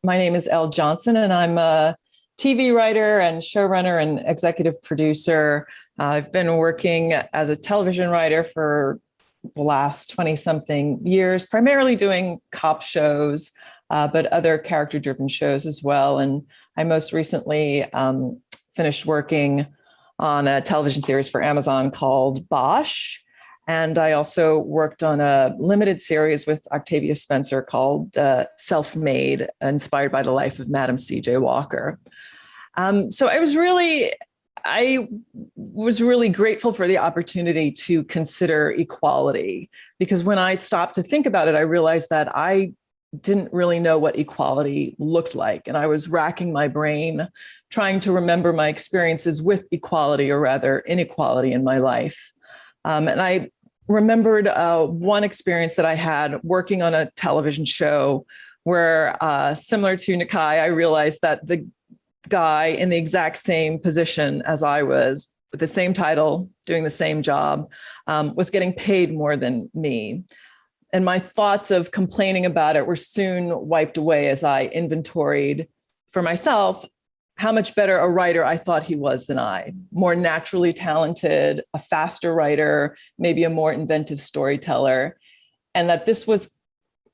My name is Elle Johnson, and I'm a TV writer and showrunner and executive producer. I've been working as a television writer for the last 20 something years, primarily doing cop shows, but other character driven shows as well. And I most recently finished working on a television series for Amazon called Bosch. And I also worked on a limited series with Octavia Spencer called Self-Made, inspired by the life of Madam C.J. Walker. So I was really grateful for the opportunity to consider equality, because when I stopped to think about it, I realized that I didn't really know what equality looked like. And I was racking my brain trying to remember my experiences with equality, or rather inequality, in my life. And I remembered one experience that I had working on a television show where, similar to Nakai, I realized that the guy in the exact same position as I was, with the same title, doing the same job, was getting paid more than me. And my thoughts of complaining about it were soon wiped away as I inventoried for myself how much better a writer I thought he was than I, more naturally talented, a faster writer, maybe a more inventive storyteller. And that this was,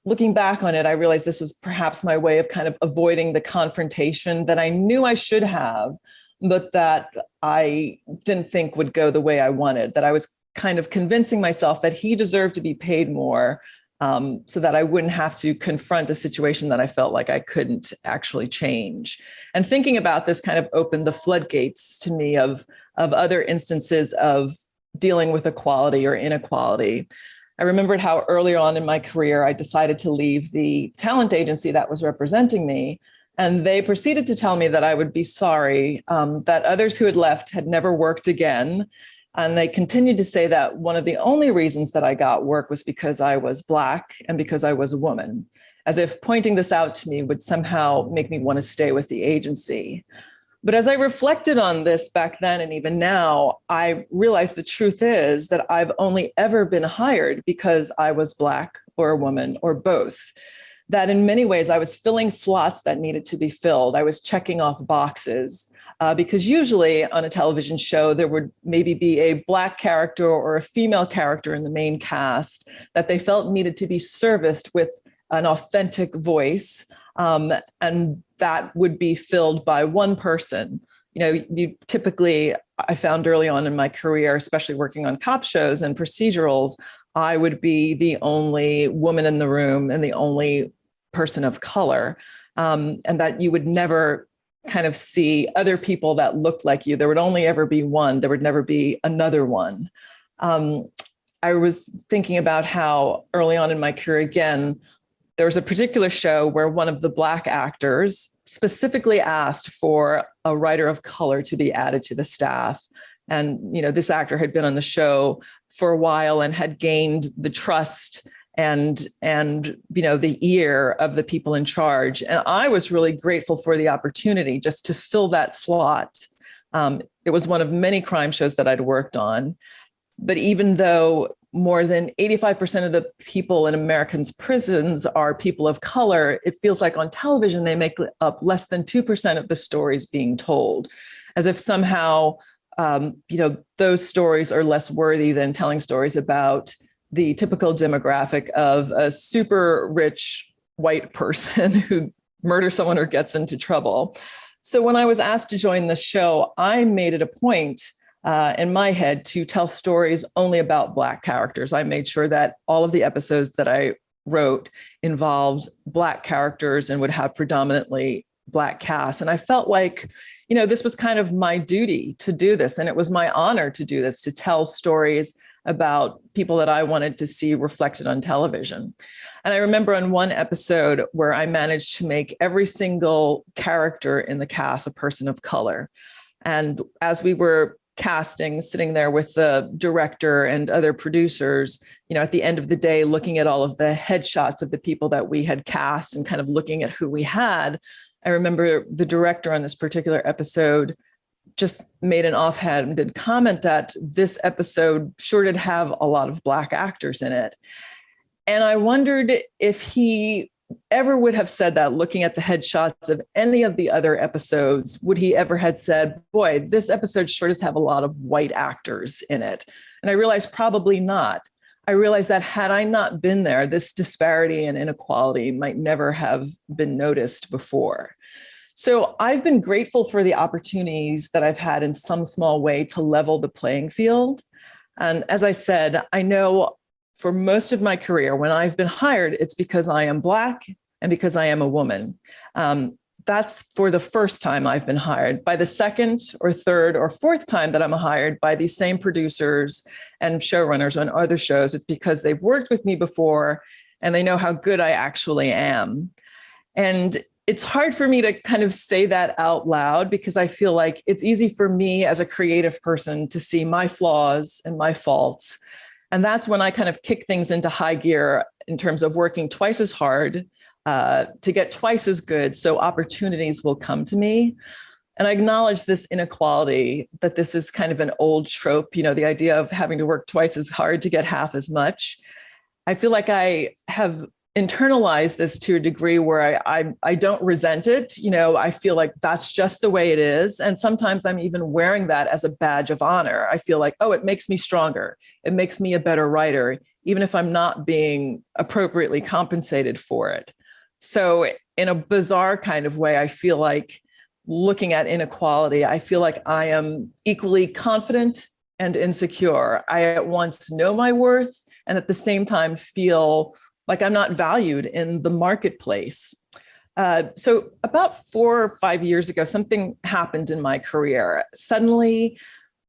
looking back on it, I realized this was perhaps my way of kind of avoiding the confrontation that I knew I should have, but that I didn't think would go the way I wanted, that I was kind of convincing myself that he deserved to be paid more, so that I wouldn't have to confront a situation that I felt like I couldn't actually change. And thinking about this kind of opened the floodgates to me of other instances of dealing with equality or inequality. I remembered how early on in my career, I decided to leave the talent agency that was representing me. And they proceeded to tell me that I would be sorry, that others who had left had never worked again. And they continued to say that one of the only reasons that I got work was because I was Black and because I was a woman, as if pointing this out to me would somehow make me want to stay with the agency. But as I reflected on this back then and even now, I realized the truth is that I've only ever been hired because I was Black or a woman or both. That in many ways I was filling slots that needed to be filled. I was checking off boxes. Because usually on a television show, there would maybe be a Black character or a female character in the main cast that they felt needed to be serviced with an authentic voice. And that would be filled by one person. You know, you typically, I found early on in my career, especially working on cop shows and procedurals, I would be the only woman in the room and the only person of color. And that you would never kind of see other people that looked like you. There would only ever be one. There would never be another one. I was thinking about how early on in my career, again, there was a particular show where one of the Black actors specifically asked for a writer of color to be added to the staff. And, you know, this actor had been on the show for a while and had gained the trust and you know, the ear of the people in charge. And I was really grateful for the opportunity just to fill that slot. It was one of many crime shows that I'd worked on. But even though more than 85% of the people in Americans' prisons are people of color, it feels like on television, they make up less than 2% of the stories being told, as if somehow, you know, those stories are less worthy than telling stories about the typical demographic of a super rich white person who murders someone or gets into trouble. So when I was asked to join the show, I made it a point in my head to tell stories only about Black characters. I made sure that all of the episodes that I wrote involved Black characters and would have predominantly Black casts. And I felt like, you know, this was kind of my duty to do this. And it was my honor to do this, to tell stories about people that I wanted to see reflected on television. And I remember on one episode where I managed to make every single character in the cast a person of color. And as we were casting, sitting there with the director and other producers, you know, at the end of the day, looking at all of the headshots of the people that we had cast and kind of looking at who we had, I remember the director on this particular episode just made an offhanded comment that this episode sure did have a lot of Black actors in it. And I wondered if he ever would have said that looking at the headshots of any of the other episodes, would he ever had said, boy, this episode sure does have a lot of white actors in it? And I realized probably not. I realized that had I not been there, this disparity and inequality might never have been noticed before. So I've been grateful for the opportunities that I've had in some small way to level the playing field. And as I said, I know for most of my career, when I've been hired, it's because I am Black and because I am a woman. That's for the first time I've been hired. By the second or third or fourth time that I'm hired by these same producers and showrunners on other shows, it's because they've worked with me before and they know how good I actually am. And it's hard for me to kind of say that out loud because I feel like it's easy for me as a creative person to see my flaws and my faults. And that's when I kind of kick things into high gear in terms of working twice as hard to get twice as good, so opportunities will come to me. And I acknowledge this inequality, that this is kind of an old trope, you know, the idea of having to work twice as hard to get half as much. I feel like I have internalized this to a degree where I don't resent it. You know, I feel like that's just the way it is. And sometimes I'm even wearing that as a badge of honor. I feel like, oh, it makes me stronger. It makes me a better writer, even if I'm not being appropriately compensated for it. So in a bizarre kind of way, I feel like looking at inequality, I feel like I am equally confident and insecure. I at once know my worth and at the same time feel like I'm not valued in the marketplace. So about 4 or 5 years ago, something happened in my career. Suddenly,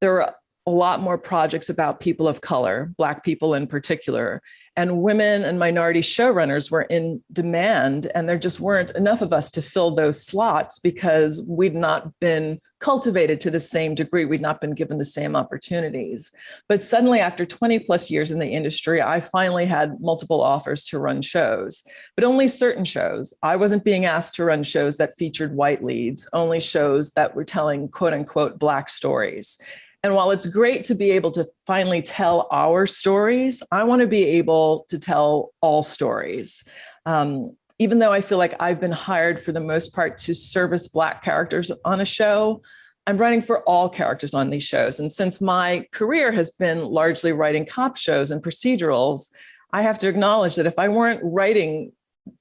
there were a lot more projects about people of color, Black people in particular, and women and minority showrunners were in demand, and there just weren't enough of us to fill those slots because we'd not been cultivated to the same degree. We'd not been given the same opportunities. But suddenly, after 20 plus years in the industry, I finally had multiple offers to run shows, but only certain shows. I wasn't being asked to run shows that featured white leads, only shows that were telling quote unquote Black stories. And while it's great to be able to finally tell our stories, I want to be able to tell all stories. Even though I feel like I've been hired for the most part to service Black characters on a show, I'm writing for all characters on these shows. And since my career has been largely writing cop shows and procedurals, I have to acknowledge that if I weren't writing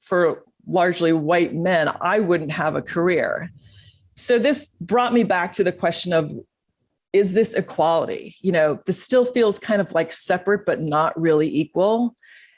for largely white men, I wouldn't have a career. So this brought me back to the question of, is this equality? You know, this still feels kind of like separate, but not really equal.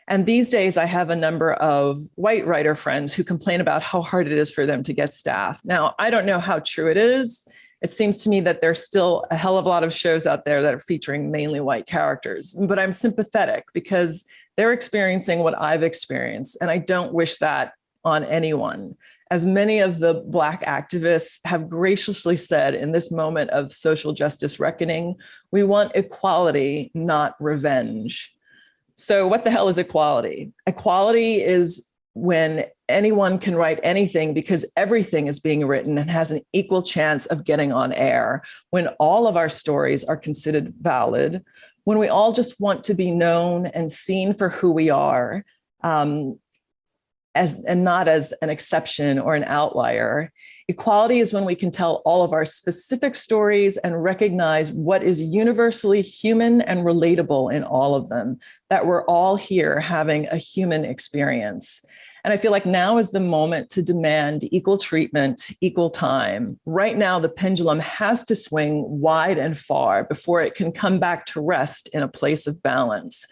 And these days I have a number of white writer friends who complain about how hard it is for them to get staff. Now, I don't know how true it is. It seems to me that there's still a hell of a lot of shows out there that are featuring mainly white characters, but I'm sympathetic because they're experiencing what I've experienced. And I don't wish that on anyone. As many of the Black activists have graciously said in this moment of social justice reckoning, we want equality, not revenge. So what the hell is equality? Equality is when anyone can write anything because everything is being written and has an equal chance of getting on air, when all of our stories are considered valid, when we all just want to be known and seen for who we are, and not as an exception or an outlier. Equality is when we can tell all of our specific stories and recognize what is universally human and relatable in all of them, that we're all here having a human experience. And I feel like now is the moment to demand equal treatment, equal time. Right now, the pendulum has to swing wide and far before it can come back to rest in a place of balance.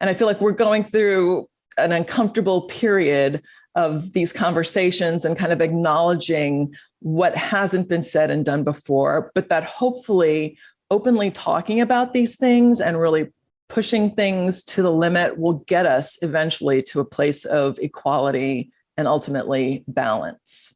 And I feel like we're going through an uncomfortable period of these conversations and kind of acknowledging what hasn't been said and done before, but that hopefully openly talking about these things and really pushing things to the limit will get us eventually to a place of equality and ultimately balance.